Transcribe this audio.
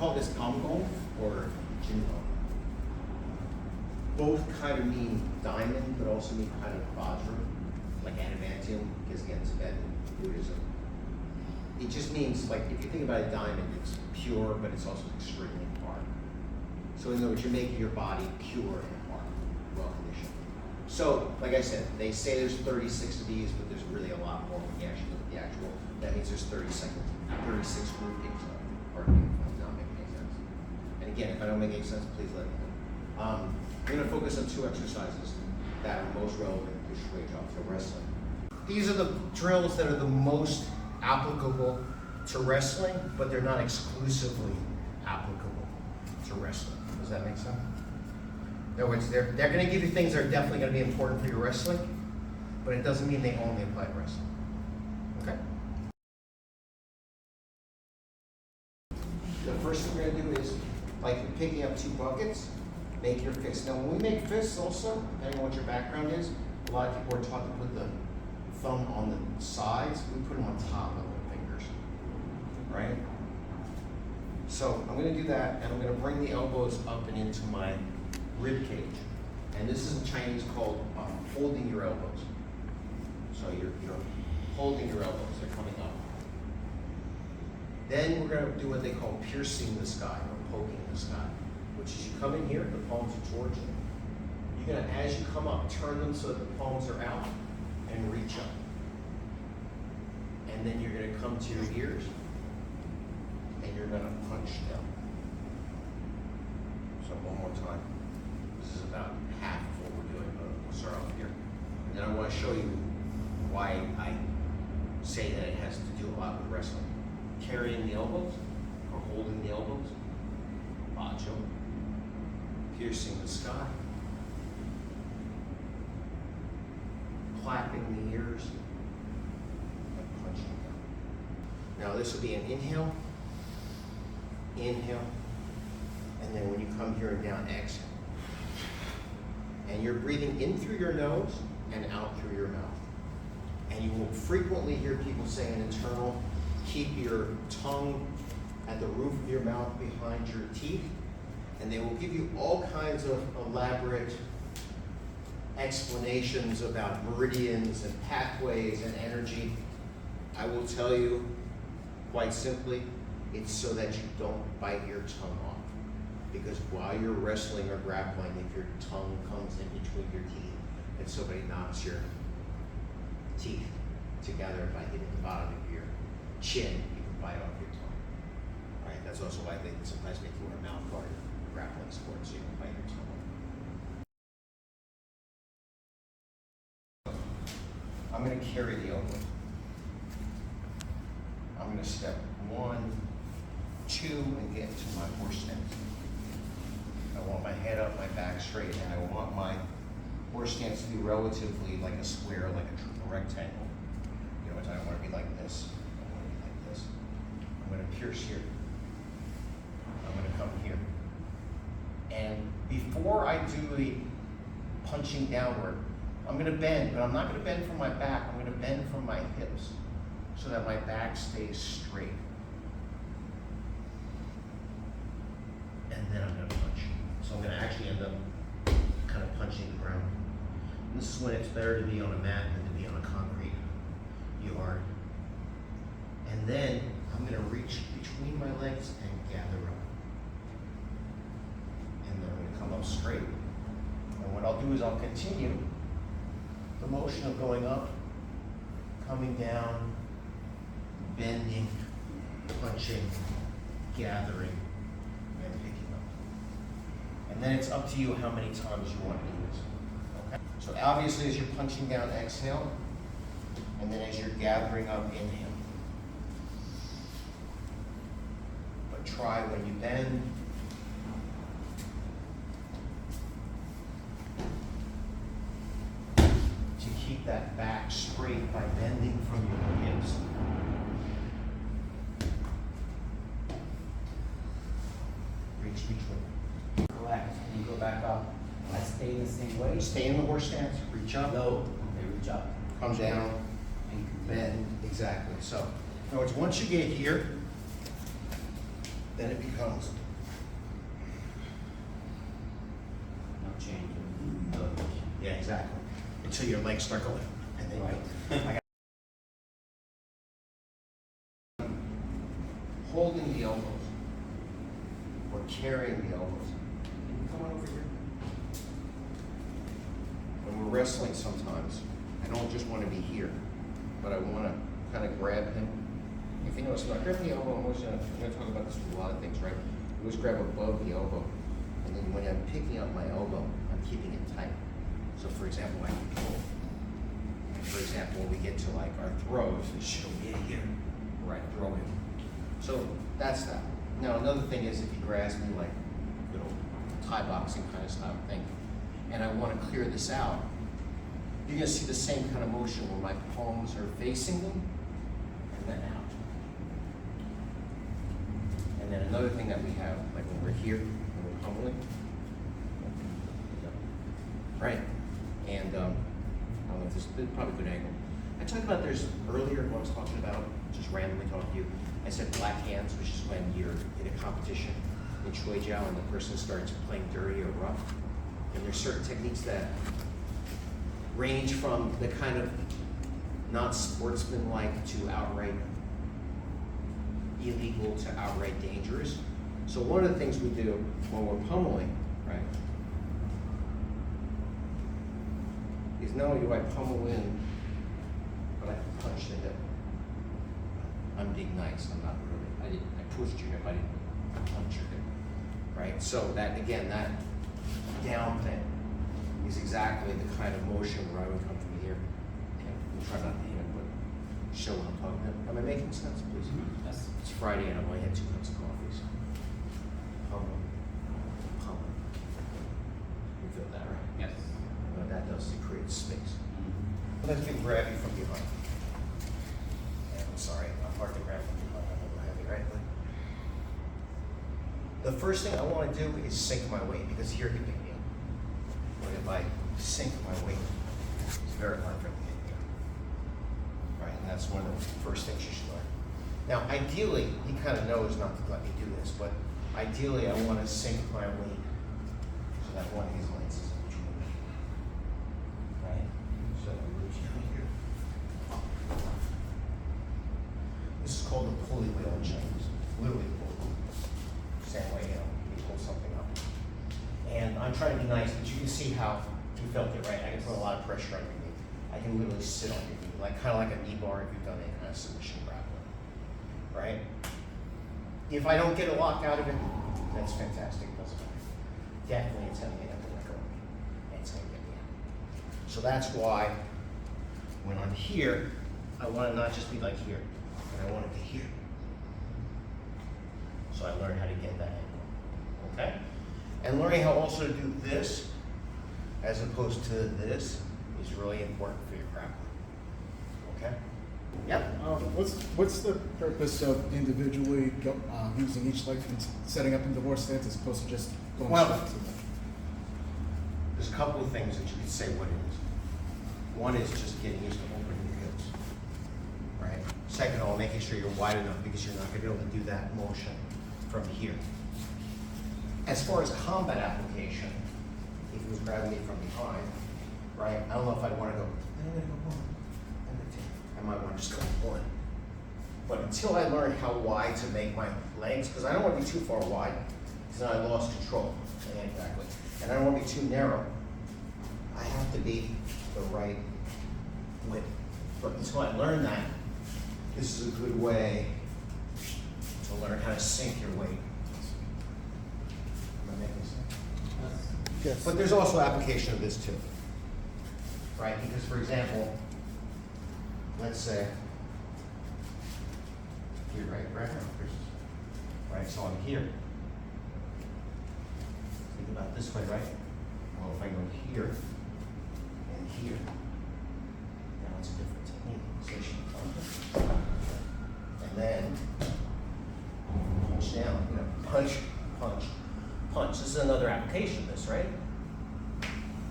call this Gāng Gōng or Jīn Gāng. Both kind of mean diamond, but also mean kind of vajra, like adamantium, because again, Tibetan Buddhism. It just means, like, if you think about a diamond, it's pure, but it's also extremely hard. So in other words, you're making your body pure and hard, well conditioned. So, like I said, they say there's 36 of these, but there's really a lot more when you actually look at the actual. That means there's 36 groupings of it. Pardon me if I'm not making any sense. And again, if I don't make any sense, please let me know. We're going to focus on 2 exercises that are most relevant to Shuai Jiao, to wrestling. These are the drills that are the most applicable to wrestling, but they're not exclusively applicable to wrestling. Does that make sense? In other words, they're going to give you things that are definitely going to be important for your wrestling, but it doesn't mean they only apply to wrestling. Okay? The first thing we're going to do is, like you're picking up 2 buckets, make your fists. Now, when we make fists also, depending on what your background is, a lot of people are taught to put the thumb on the sides. We put them on top of the fingers, right? So I'm going to do that, and I'm going to bring the elbows up and into my rib cage. And this is in Chinese called holding your elbows. So you're holding your elbows, they're coming up. Then we're going to do what they call piercing the sky, or poking the sky, which is you come in here, the palms are towards you. You're going to, as you come up, turn them so that the palms are out and reach up. And then you're going to come to your ears and you're going to punch down. So one more time. This is about half of what we're doing, but we'll start off here. And then I want to show you why I say that it has to do a lot with wrestling. Carrying the elbows or holding the elbows. Bajo. Piercing the sky. Clapping the ears. And punching down. Now this will be an inhale. Inhale. And then when you come here and down, exhale. And you're breathing in through your nose and out through your mouth. And you will frequently hear people say an internal, keep your tongue at the roof of your mouth behind your teeth. And they will give you all kinds of elaborate explanations about meridians and pathways and energy. I will tell you, quite simply, it's so that you don't bite your tongue off. Because while you're wrestling or grappling, if your tongue comes in between your teeth and somebody knocks your teeth together by hitting the bottom of your chin, you can bite off your tongue. Right? That's also why they sometimes make you wear a mouth guard in grappling sports, so you can bite your tongue. I'm going to carry the elbow. I'm going to step 1, 2, and get into my horse stance. I want my head up, my back straight, and I want my horse stance to be relatively like a square, like a rectangle. You know, I don't want to be like this. I want to be like this. I'm going to pierce here. I'm going to come here. And before I do the punching downward, I'm going to bend, but I'm not going to bend from my back. I'm going to bend from my hips so that my back stays straight. And then I'm going to punch. So I'm going to actually end up kind of punching the ground. And this is when it's better to be on a mat than to be on a concrete yard. And then I'm going to reach between my legs and gather up. And then I'm going to come up straight. And what I'll do is I'll continue the motion of going up, coming down, bending, punching, gathering, and picking up. And then it's up to you how many times you want to do this. Okay? So obviously as you're punching down, exhale, and then as you're gathering up, inhale. But try when you bend, to keep that back straight by bending from your hips. Reach between. Correct. And you go back up. I stay in the same way. Stay in the horse stance, reach up. No. Okay, reach up. Come down, And bend, exactly. So, in other words, once you get here, then it becomes No change. yeah, exactly. Until your legs start going. And then Right. holding the elbows or carrying the elbows. Come on over here. When we're wrestling sometimes, I don't just want to be here, but I want to kind of grab him. If you notice, when I grab the elbow, I'm going to talk about this with a lot of things, right? I always grab above the elbow. And then when I'm picking up my elbow, I'm keeping it tight. So for example, I can pull. For example, when we get to like our throws, it should be here, where I throw him. So that's that. Now another thing is if he grabs me like little Thai boxing kind of style thing, and I want to clear this out, you're going to see the same kind of motion where my palms are facing them and then out. And then another thing that we have, like when we're here, when we're pummeling, right? And I don't know if this is probably a good angle. I talked about there's earlier when I was talking about, just randomly talking to you, I said black hands, which is when you're in a competition in Shuai Jiao and the person starts playing dirty or rough. And there's certain techniques that range from the kind of not sportsmanlike to outright illegal to outright dangerous. So one of the things we do when we're pummeling, right, is not only do I pummel in, but I punch the hip. I'm being nice, I'm not really, I pushed your hip, I didn't punch your hip, right? So that, again, that down thing is exactly the kind of motion where I would come from here. And try not to hit, but show what I'm talking about. Am I making sense, please? Yes. It's Friday and I've only had 2 cups of coffee, so. Pummel, pummel. You feel that, right? Yes. And what that does is it creates space. Mm-hmm. Let me grab you from behind. And I'm sorry, I'm hard to grab from behind. I'm a little heavy, right? But the first thing I want to do is sink my weight because here you pick me up. But if I sink my weight, it's very hard for me to get here. Right, and that's one of the first things you should learn. Now, ideally, he kind of knows not to let me do this, but ideally, I want to sink my weight so that one of his legs is in between me. Right? So I reach down here. This is called the pulley wheel in Chinese. Literally the pulley wheel. Same way, you pull something up. And I'm trying to be nice, but you can see how you felt it, right? I can put a lot of pressure on your knee. I can literally sit on your knee, like kind of like a knee bar if you've done any kind of submission grappling, right? If I don't get a lock out of it, that's fantastic, it doesn't matter. Definitely it's gonna get up and let go of me, and it's gonna get me out. So that's why when I'm here, I want to not just be like here, but I want to be here. So I learned how to get that angle, okay? And learning how also to do this, as opposed to this, is really important for your grappling, okay? Yep. What's the purpose of individually using each leg and setting up in divorce stance as opposed to just going Well, straight to them? There's a couple of things that you could say what it is. One is just getting used to opening your hips, right? Second of all, making sure you're wide enough because you're not gonna be able to do that motion from here. As far as combat application, if he was grabbing me from behind, right? I don't know if I'd want to go, I'm gonna go 1, I'm gonna 2. I might want to just go 1. But until I learn how wide to make my legs, because I don't want to be too far wide, because then I lost control. Yeah, exactly. And I don't want to be too narrow. I have to be the right width. But until I learn that, this is a good way to learn how to sink your weight. Am I making sense? Yes. But there's also application of this too, right? Because for example, let's say, you're right now, right? So I'm here. Think about this way, right? Well, if I go here and here, now it's a different technique. So and then punch down, punch, punch, punch. This is another application of this, right?